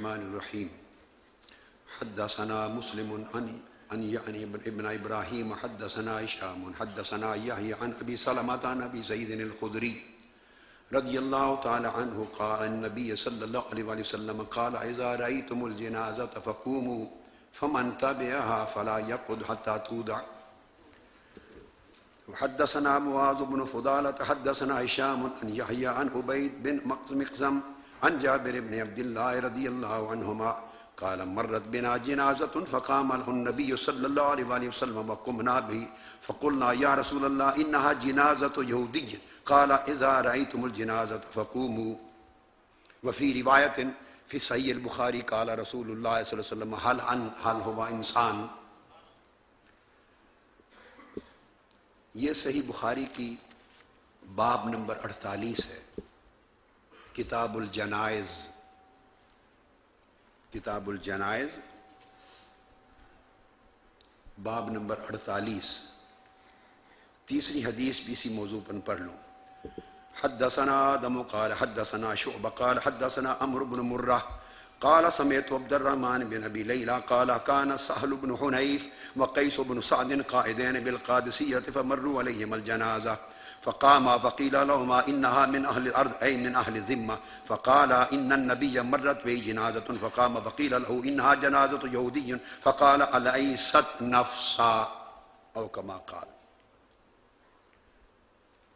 الرحمن الرحیم حدثنا مسلم عن یعنی ابن ابراہیم حدثنا ہشام حدثنا یحیی عن ابی سلمہ عن ابی سعید الخدری رضی اللہ تعالی عنہ قال النبی صلی اللہ علیہ وسلم قال اذا رأیتم الجنازة فقوموا فمن تبعها فلا يقعد حتى تودع. حدثنا معاذ بن فضالة حدثنا هشام عن يحيى عن عبيد بن مقسم عن جابر بن عبد الله رضي الله عنهما قال مرت بنا جنازة فقام له النبي صلى الله عليه وسلم وقمنا به فقلنا يا رسول الله إنها جنازة يهودي قال إذا رأيتم الجنازة فقوموا. وفي رواية في صحيح البخاري قال رسول الله صلى الله عليه وسلم هل هو انسان. یہ صحیح بخاری کی باب نمبر 48 ہے، کتاب الجنائز. کتاب الجنائز باب نمبر 48. تیسری حدیث بھی اسی موضوع پر پڑھ لوں. حدثنا آدم قال حدثنا شعبہ قال حدثنا عمرو بن مرہ قال سمعت عبد الرحمن بن ابی لیلى قال كان سهل بن حنيف وقيس بن سعد قائدين بالقادسية فمروا عليهم الجنازة فقام فقيل لهما إنها من أهل الأرض أي من أهل الذمة فقال إن النبي مرت به جنازة فقام فقيل له إنها جنازة يهودي فقال أليست نفسا أو كما قال.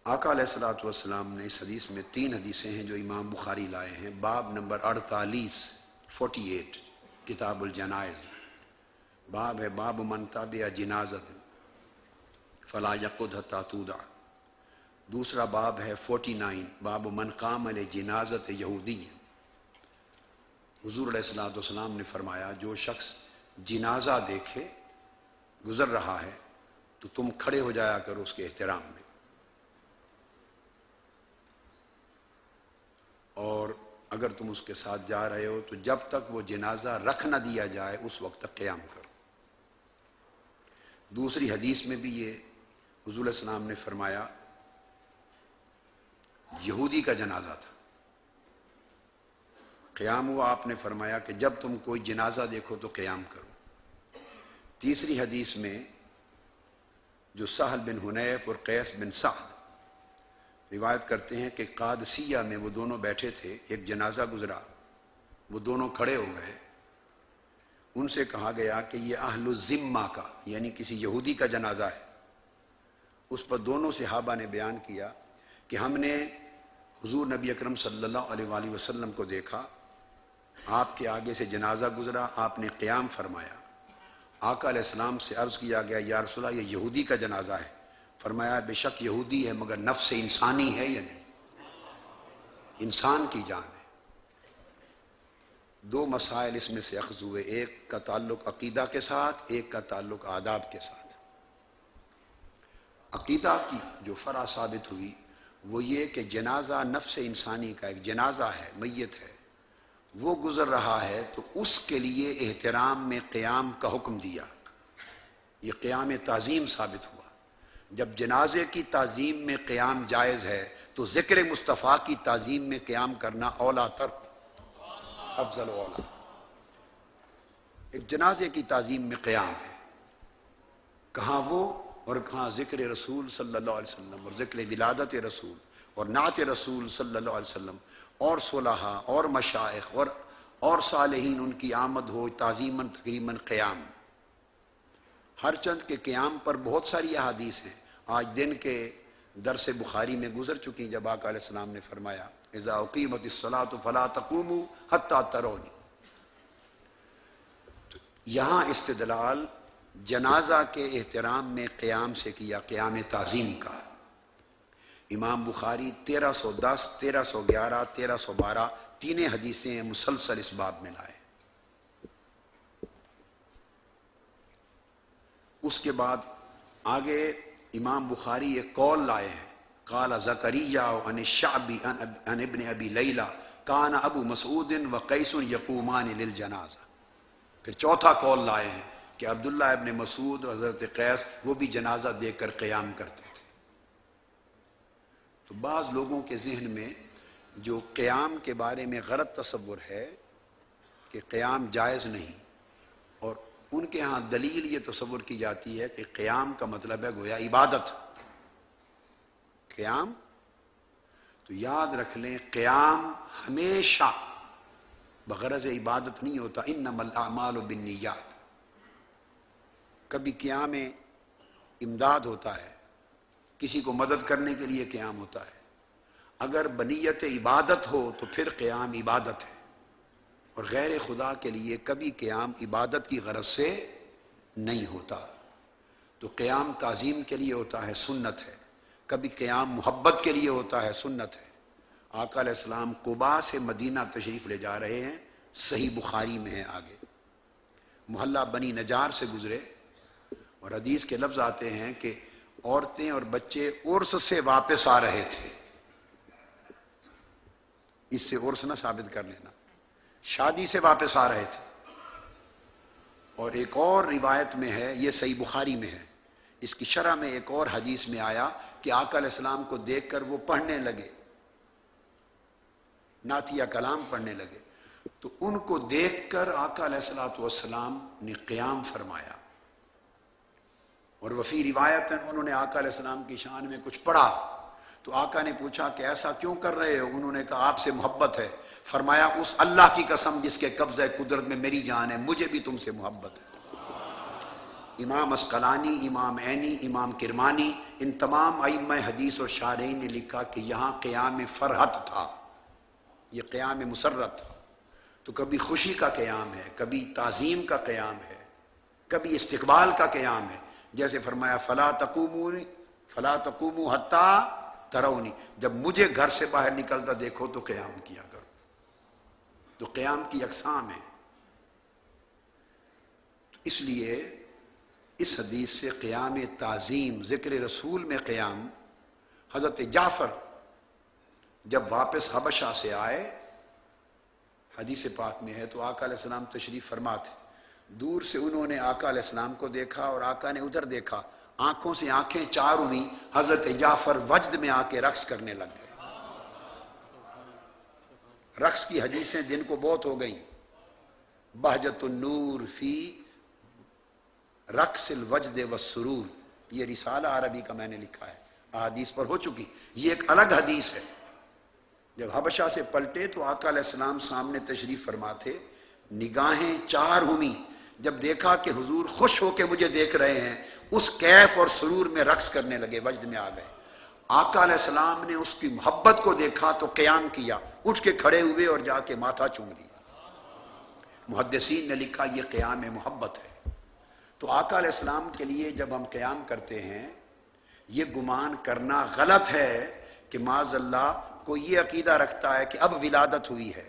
آقا علیہ الصلوۃ والسلام نے اس حدیث میں 3 حدیثیں ہیں جو امام بخاری لائے ہیں. باب نمبر 48 کتاب الجنائز. باب ہے باب من تبع جنازۃ فلا یقعد حتی تودع. دوسرا باب ہے 49 باب من قام لجنازۃ یہودی. حضور علیہ الصلوۃ والسلام نے فرمایا جو شخص جنازہ دیکھے گزر رہا ہے تو تم کھڑے ہو جایا کرو اس کے احترام میں، اور اگر تم اس کے ساتھ جا رہے ہو تو جب تک وہ جنازہ رکھ نہ دیا جائے اس وقت تک قیام کرو. دوسری حدیث میں بھی یہ حضور علیہ السلام نے فرمایا یہودی کا جنازہ تھا، قیام ہوا، آپ نے فرمایا کہ جب تم کوئی جنازہ دیکھو تو قیام کرو. تیسری حدیث میں جو سہل بن حنیف اور قیس بن سعد روایت کرتے ہیں کہ قادسیہ میں وہ دونوں بیٹھے تھے، ایک جنازہ گزرا، وہ دونوں کھڑے ہو گئے. ان سے کہا گیا کہ یہ اہل الذمہ کا یعنی کسی یہودی کا جنازہ ہے. اس پر دونوں صحابہ نے بیان کیا کہ ہم نے حضور نبی اکرم صلی اللہ علیہ وآلہ وسلم کو دیکھا، آپ کے آگے سے جنازہ گزرا، آپ نے قیام فرمایا. آقا علیہ السلام سے عرض کیا گیا یا رسول اللہ یہ یہودی کا جنازہ ہے. فرمایا بے شک یہودی ہے مگر نفس انسانی ہے یا نہیں، انسان کی جان ہے. 2 مسائل اس میں سے اخذ ہوئے، ایک کا تعلق عقیدہ کے ساتھ، ایک کا تعلق آداب کے ساتھ. عقیدہ کی جو فرع ثابت ہوئی وہ یہ کہ جنازہ نفس انسانی کا ایک جنازہ ہے، میت ہے، وہ گزر رہا ہے تو اس کے لیے احترام میں قیام کا حکم دیا. یہ قیام تعظیم ثابت ہوا. جب جنازے کی تعظیم میں قیام جائز ہے تو ذکر مصطفیٰ کی تعظیم میں قیام کرنا اولا تر، افضل اولا. ایک جنازے کی تعظیم میں قیام ہے، کہاں وہ اور کہاں ذکر رسول صلی اللہ علیہ وسلم اور ذکر ولادت رسول اور نعت رسول صلی اللہ علیہ وسلم اور صلحاء اور مشائخ اور صالحین ان کی آمد ہو تعظیماً تقریباً قیام. ہر چند کے قیام پر بہت ساری احادیث ہیں، آج دن کے درس بخاری میں گزر چکی، جب آقا علیہ السلام نے فرمایا اذا اقیمت الصلاۃ فلا تقوموا حتی ترونی. تو یہاں استدلال جنازہ کے احترام میں قیام سے کیا، قیام تعظیم کا. امام بخاری 1310 1311 1312 تینیں حدیثیں مسلسل اس باب میں لائے. اس کے بعد آگے امام بخاری ایک قول لائے ہیں، قال زکریا عن الشعبی عن ابن ابی لیلى کان ابو مسعود وقیس یقومان للجنازہ. پھر چوتھا قول لائے ہیں کہ عبداللہ ابن مسعود اور حضرت قیس وہ بھی جنازہ دیکھ کر قیام کرتے تھے. تو بعض لوگوں کے ذہن میں جو قیام کے بارے میں غلط تصور ہے کہ قیام جائز نہیں، اور ان کے ہاں دلیل یہ تصور کی جاتی ہے کہ قیام کا مطلب ہے گویا عبادت. قیام تو یاد رکھ لیں، قیام ہمیشہ بغرض عبادت نہیں ہوتا. انما الاعمال بالنیات. کبھی قیام امداد ہوتا ہے، کسی کو مدد کرنے کے لیے قیام ہوتا ہے. اگر بنیت عبادت ہو تو پھر قیام عبادت ہے، اور غیر خدا کے لیے کبھی قیام عبادت کی غرض سے نہیں ہوتا. تو قیام تعظیم کے لیے ہوتا ہے، سنت ہے. کبھی قیام محبت کے لیے ہوتا ہے، سنت ہے. آقا علیہ السلام قباء سے مدینہ تشریف لے جا رہے ہیں، صحیح بخاری میں ہے آگے. محلہ بنی نجار سے گزرے، اور حدیث کے لفظ آتے ہیں کہ عورتیں اور بچے عرس سے واپس آ رہے تھے. اس سے عرس نہ ثابت کر لینا، شادی سے واپس آ رہے تھے. اور ایک اور روایت میں ہے، یہ صحیح بخاری میں ہے، اس کی شرح میں ایک اور حدیث میں آیا کہ آقا علیہ السلام کو دیکھ کر وہ پڑھنے لگے، نعتیہ کلام پڑھنے لگے. تو ان کو دیکھ کر آقا علیہ السلام نے قیام فرمایا. اور وفی روایت انہوں نے آقا علیہ السلام کی شان میں کچھ پڑھا. تو آقا نے پوچھا کہ ایسا کیوں کر رہے ہو؟ انہوں نے کہا آپ سے محبت ہے. فرمایا اس اللہ کی قسم جس کے قبضہ قدرت میں میری جان ہے، مجھے بھی تم سے محبت ہے. امام اسقلانی، امام عینی، امام کرمانی، ان تمام ائمہ حدیث اور شارحین نے لکھا کہ یہاں قیام فرحت تھا، یہ قیام مسرت تھا. تو کبھی خوشی کا قیام ہے، کبھی تعظیم کا قیام ہے، کبھی استقبال کا قیام ہے. جیسے فرمایا فلا تقوموا حتی ترونی، جب مجھے گھر سے باہر نکلتا دیکھو تو قیام کیا کرو. تو قیام کی اقسام ہیں. تو اس لیے اس حدیث سے قیام تعظیم، ذکر رسول میں قیام. حضرت جعفر جب واپس حبشہ سے آئے، حدیث پاک میں ہے، تو آقا علیہ السلام تشریف فرما تھے. دور سے انہوں نے آقا علیہ السلام کو دیکھا اور آقا نے ادھر دیکھا، آنکھوں سے آنکھیں چار ہوئیں. حضرت جعفر وجد میں آ کے رقص کرنے لگ گئے. رقص کی حدیثیں دن کو بہت ہو گئیں. بہجت النور فی رقص الوجد والسرور، یہ رسالہ عربی کا میں نے لکھا ہے، احادیث پر ہو چکی. یہ ایک الگ حدیث ہے. جب حبشہ سے پلٹے تو آقا علیہ السلام سامنے تشریف فرما تھے، نگاہیں چار ہوئیں. جب دیکھا کہ حضور خوش ہو کے مجھے دیکھ رہے ہیں، اس کیف اور سرور میں رقص کرنے لگے، وجد میں آ گئے. آقا علیہ السلام نے اس کی محبت کو دیکھا تو قیام کیا، اٹھ کے کھڑے ہوئے اور جا کے ماتھا چوم لیا. محدثین نے لکھا یہ قیام محبت ہے. تو آقا علیہ السلام کے لیے جب ہم قیام کرتے ہیں، یہ گمان کرنا غلط ہے کہ معاذ اللہ کوئی یہ عقیدہ رکھتا ہے کہ اب ولادت ہوئی ہے.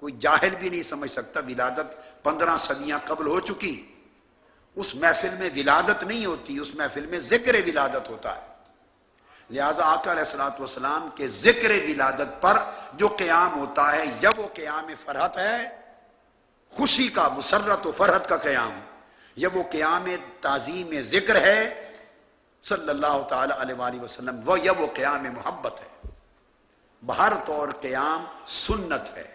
کوئی جاہل بھی نہیں سمجھ سکتا، ولادت 15 صدیاں قبل ہو چکی. اس محفل میں ولادت نہیں ہوتی، اس محفل میں ذکر ولادت ہوتا ہے. لہٰذا آقا علیہ السلام کے ذکر ولادت پر جو قیام ہوتا ہے، یا وہ قیام فرحت ہے، خوشی کا، مسرت و فرحت کا قیام، یا وہ قیام تعظیم ذکر ہے صلی اللہ تعالی علیہ وآلہ وسلم، یا وہ قیام محبت ہے. بہر طور قیام سنت ہے.